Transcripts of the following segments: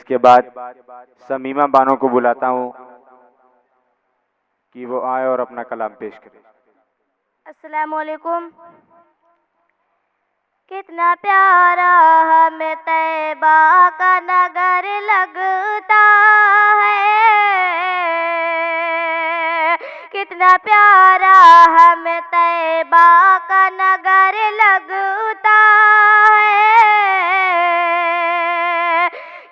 इसके बाद समीमा बानो को बुलाता हूँ कि वो आए और अपना कलाम पेश करें। अस्सलामु अलैकुम। कितना प्यारा हमें तैबा का नगर लगता है, कितना प्यारा हमें तैबा का नगर लगता है,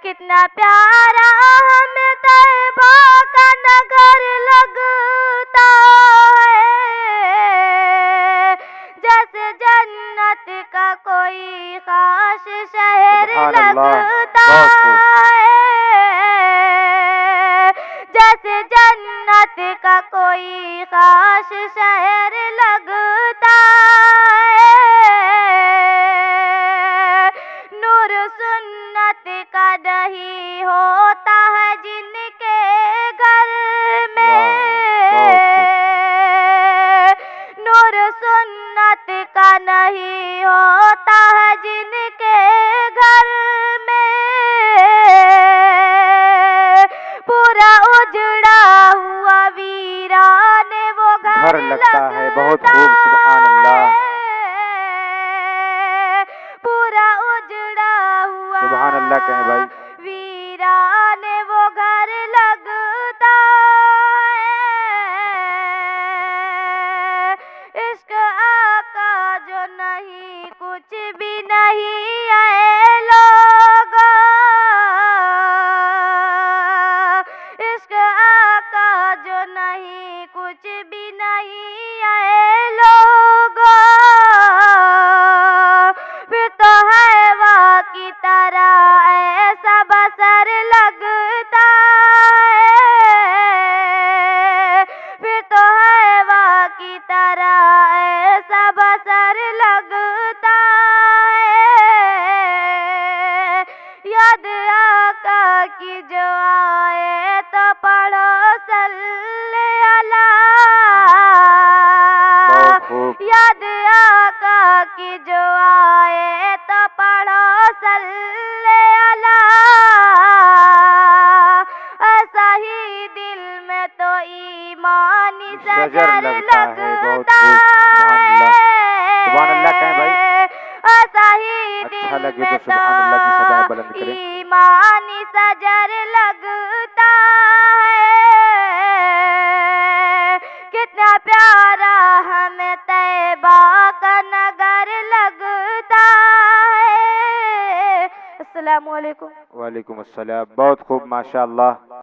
कितना प्यारा हमें तैबा का नगर लगता है, जैसे जन्नत का कोई खास शहर लगता है, जैसे जन्नत का कोई खास शहर लगता है, नूर सुन्नत का नहीं होता है जिनके घर में, नूर सुन्नत का नहीं होता है जिनके घर में, पूरा उजड़ा हुआ वीरान वो घर लगता है। बहुत खूब, सुभान अल्लाह, पूरा उजड़ा हुआ सुभान अल्लाह कहें भाई। वीरान वो घर लगता है, इश्क आका जो नहीं कुछ भी नहीं है लोगों, इश्क आका जो नहीं कुछ भी नहीं है लोगों, फिर तो हैवा की तरह ऐसा बसर लगता है, फिर तो हैवा की तरह ऐसा बसर लगता है, याद आका की जो आए तो पढ़ो सल्ले अला, याद आका की जो आए तो पढ़ो सल्ले अला, ऐसा ही दिल में तो ईमानी सजर लगता है, सुभान अल्लाह कहें भाई। ऐसा ही अच्छा दिल लगे में तो सुभान अल्लाह की सदाएं बुलंद तो करें। ईमानी सजर लगता है, कितना प्यारा हमें तैबा का नगर लगता है। अस्सलामु अलैकुम। वालेकुम अस्सलाम। बहुत खूब, माशाअल्लाह।